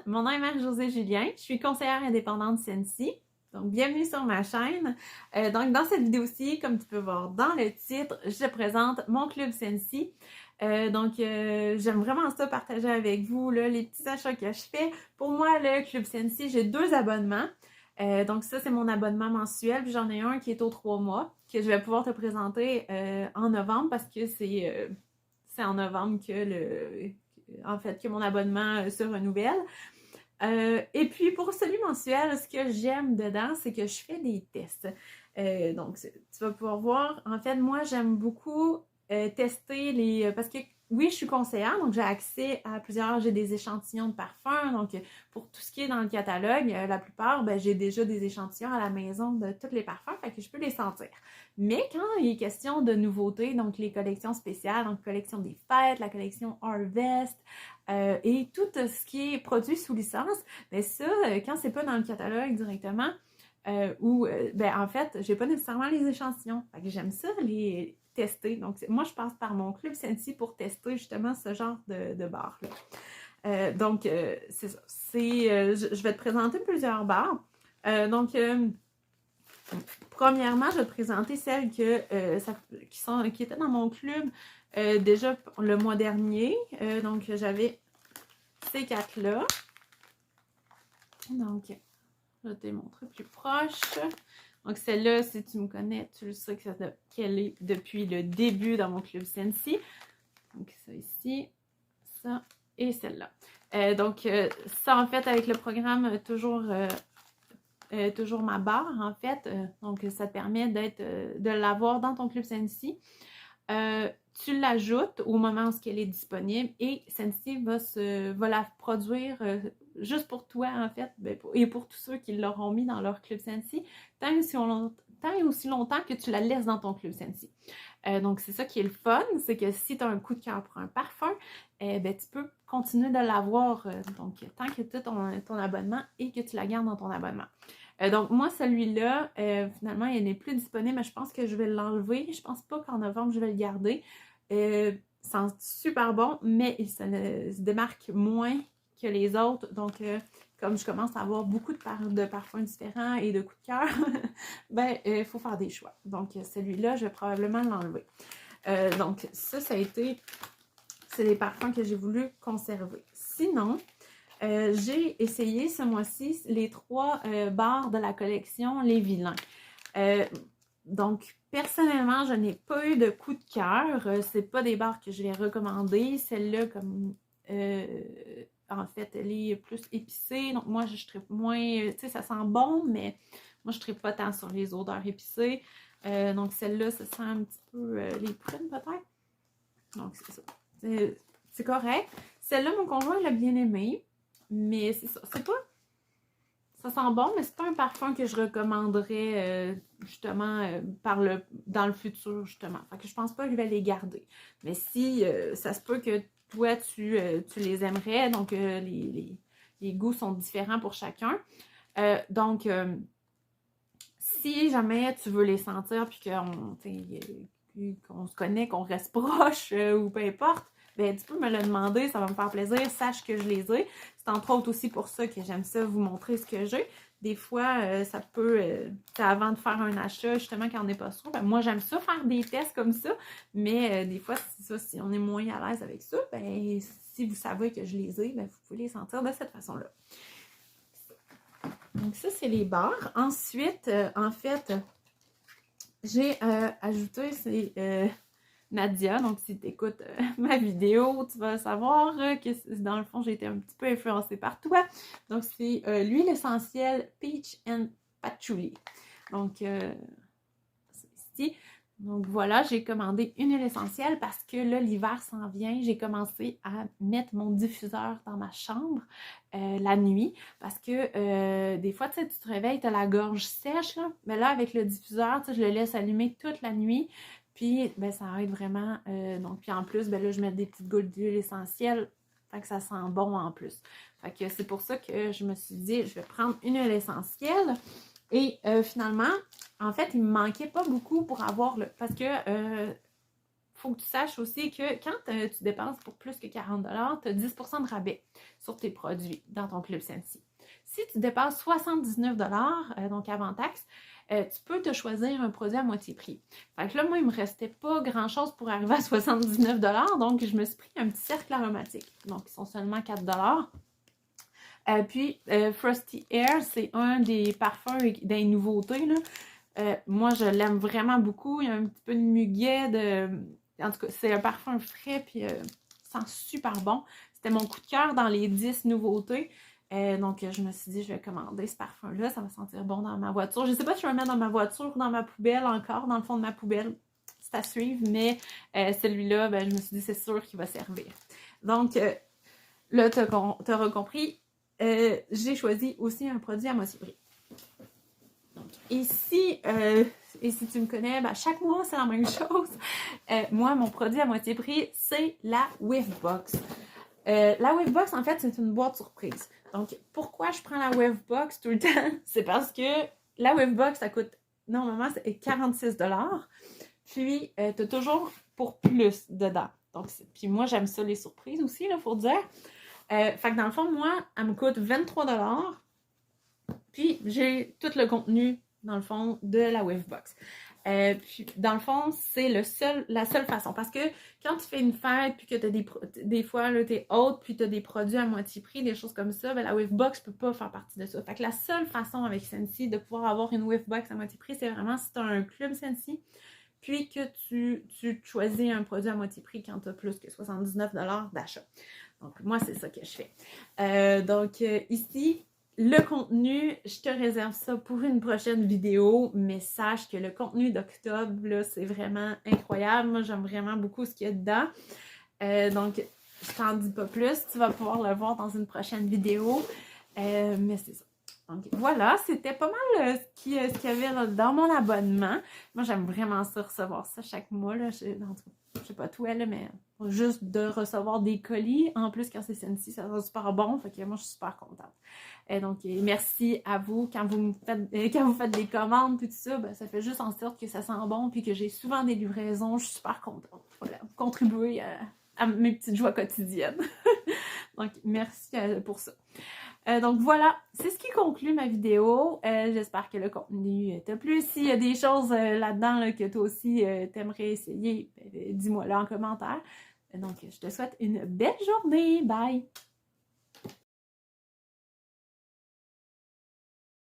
mon nom est Marie-Josée Julien, je suis conseillère indépendante Sensi. Donc, bienvenue sur ma chaîne. Donc, dans cette vidéo-ci, comme tu peux voir dans le titre, je te présente mon club Sensi. J'aime vraiment ça partager avec vous là, les petits achats que je fais. Pour moi, le club Sensi, j'ai 2 abonnements. Donc ça, c'est mon abonnement mensuel. Puis j'en ai un qui est aux 3 mois, que je vais pouvoir te présenter en novembre parce que c'est en novembre que mon abonnement se renouvelle. Et puis pour celui mensuel, ce que j'aime dedans, c'est que je fais des tests. Tu vas pouvoir voir, en fait, moi, j'aime beaucoup tester parce que oui, je suis conseillère, donc j'ai accès à j'ai des échantillons de parfums. Donc, pour tout ce qui est dans le catalogue, la plupart, j'ai déjà des échantillons à la maison de tous les parfums, fait que je peux les sentir. Mais quand il est question de nouveautés, donc les collections spéciales, donc collection des fêtes, la collection Harvest, et tout ce qui est produit sous licence, bien ça, quand c'est pas dans le catalogue directement, en fait, j'ai pas nécessairement les échantillons. Fait que j'aime ça, les tester. Donc, moi, je passe par mon club Sensi pour tester justement ce genre de bar-là. C'est ça. Je vais te présenter plusieurs bars. Premièrement, je vais te présenter celles qui étaient dans mon club déjà le mois dernier. J'avais ces 4-là. Donc, je vais te les montrer plus proche. Donc, celle-là, si tu me connais, tu le sais qu'elle est depuis le début dans mon club Sensi. Donc, ça ici, ça et celle-là. Ça, en fait, avec le programme toujours ma barre, en fait. Donc, ça te permet de l'avoir dans ton club Sensi. Tu l'ajoutes au moment où elle est disponible et Sensi va la produire juste pour toi, en fait, et pour tous ceux qui l'auront mis dans leur club Sensi, tant et aussi longtemps que tu la laisses dans ton club Sensi. Donc, c'est ça qui est le fun, c'est que si tu as un coup de cœur pour un parfum, tu peux continuer de l'avoir tant que tu as ton abonnement et que tu la gardes dans ton abonnement. Donc, moi, celui-là, finalement, il n'est plus disponible, mais je pense que je vais l'enlever. Je pense pas qu'en novembre, je vais le garder. C'est super bon, mais il se démarque moins que les autres. Donc, comme je commence à avoir beaucoup de parfums différents et de coups de cœur, il faut faire des choix. Donc, celui-là, je vais probablement l'enlever. C'est les parfums que j'ai voulu conserver. Sinon, j'ai essayé ce mois-ci les 3 bars de la collection Les Vilains. Donc, personnellement, je n'ai pas eu de coup de cœur. C'est pas des bars que je vais recommander. Celle-là, en fait, elle est plus épicée. Donc, moi, je tripe moins. Tu sais, ça sent bon, mais moi, je tripe pas tant sur les odeurs épicées. Donc, celle-là, ça sent un petit peu les prunes, peut-être. Donc, c'est ça. C'est correct. Celle-là, mon conjoint l'a bien aimée. Mais c'est ça. C'est pas. Ça sent bon, mais c'est pas un parfum que je recommanderais justement dans le futur, justement. Fait que je pense pas que je vais les garder. Mais si ça se peut que toi, tu les aimerais, donc les goûts sont différents pour chacun. Si jamais tu veux les sentir puis qu'on se connaît, qu'on reste proche ou peu importe, tu peux me le demander, ça va me faire plaisir, sache que je les ai. C'est entre autres aussi pour ça que j'aime ça vous montrer ce que j'ai. Des fois, ça peut, avant de faire un achat, justement, quand on n'est pas sûr, moi j'aime ça faire des tests comme ça, mais des fois, c'est ça, si on est moins à l'aise avec ça, si vous savez que je les ai, vous pouvez les sentir de cette façon-là. Donc ça, c'est les barres. Ensuite, en fait, j'ai ajouté Nadia. Donc, si tu écoutes ma vidéo, tu vas savoir que dans le fond, j'ai été un petit peu influencée par toi. Donc, c'est l'huile essentielle Peach and Patchouli. Donc, c'est ici. Donc, voilà, j'ai commandé une huile essentielle parce que là, l'hiver s'en vient. J'ai commencé à mettre mon diffuseur dans ma chambre la nuit parce que des fois, tu te réveilles, tu as la gorge sèche, là. Mais là, avec le diffuseur, je le laisse allumer toute la nuit. Puis, ça aide vraiment. Puis en plus, là, je mets des petites gouttes d'huile essentielle. Fait que ça sent bon en plus. Fait que c'est pour ça que je me suis dit, je vais prendre une huile essentielle. Et finalement, en fait, il me manquait pas beaucoup pour avoir parce que faut que tu saches aussi que quand tu dépenses pour plus que 40 $, tu as 10% de rabais sur tes produits dans ton Club Sensi. Si tu dépasses 79 $, donc avant taxe, tu peux te choisir un produit à moitié prix. Fait que là, moi, il me restait pas grand-chose pour arriver à 79 $, donc je me suis pris un petit cercle aromatique. Donc, ils sont seulement 4 $. Puis, Frosty Air, c'est un des parfums des nouveautés, là. Moi, je l'aime vraiment beaucoup. Il y a un petit peu de muguet, en tout cas, c'est un parfum frais, puis sent super bon. C'était mon coup de cœur dans les 10 nouveautés. Donc, je me suis dit, je vais commander ce parfum-là. Ça va sentir bon dans ma voiture. Je ne sais pas si je vais le mettre dans ma voiture ou dans ma poubelle encore, dans le fond de ma poubelle. C'est à suivre, mais celui-là, ben, je me suis dit, c'est sûr qu'il va servir. Donc, là, tu auras compris, j'ai choisi aussi un produit à moitié prix. Donc, et si tu me connais, ben, chaque mois, c'est la même chose. Moi, mon produit à moitié prix, c'est la Whiffbox. La Whiffbox, en fait, c'est une boîte surprise. Donc, pourquoi je prends la Whiffbox tout le temps? C'est parce que la Whiffbox, ça coûte, normalement, c'est 46 $. Puis, tu as toujours pour plus dedans. Donc, puis moi, j'aime ça, les surprises aussi, il faut dire. Fait que dans le fond, moi, elle me coûte 23 $. Puis, j'ai tout le contenu, dans le fond, de la Whiffbox. Puis, dans le fond, c'est la seule façon. Parce que quand tu fais une fête, puis que tu as des fois, tu es haute, puis tu as des produits à moitié prix, des choses comme ça, ben, la Whiffbox ne peut pas faire partie de ça. Fait que la seule façon avec Sensi de pouvoir avoir une Whiffbox à moitié prix, c'est vraiment si tu as un club Sensi, puis que tu choisis un produit à moitié prix quand tu as plus que 79 $ d'achat. Donc, moi, c'est ça que je fais. Donc, ici, le contenu, je te réserve ça pour une prochaine vidéo, mais sache que le contenu d'octobre, là, c'est vraiment incroyable. Moi, j'aime vraiment beaucoup ce qu'il y a dedans. Donc, je t'en dis pas plus. Tu vas pouvoir le voir dans une prochaine vidéo. Mais c'est ça. Donc, voilà, c'était pas mal ce qu'il y avait là, dans mon abonnement. Moi, j'aime vraiment ça, recevoir ça chaque mois. Là. Je sais pas toi, là, mais juste de recevoir des colis. En plus, quand c'est Sensi, ça va super bon. Fait que moi, je suis super contente. Donc, merci à vous. Quand vous faites des commandes puis tout ça, ben, ça fait juste en sorte que ça sent bon puis que j'ai souvent des livraisons. Je suis super contente. Voilà, vous contribuez à mes petites joies quotidiennes. Donc, merci pour ça. Donc voilà, c'est ce qui conclut ma vidéo. J'espère que le contenu t'a plu. S'il y a des choses là-dedans là, que toi aussi t'aimerais essayer, dis-moi là en commentaire. Donc, je te souhaite une belle journée. Bye!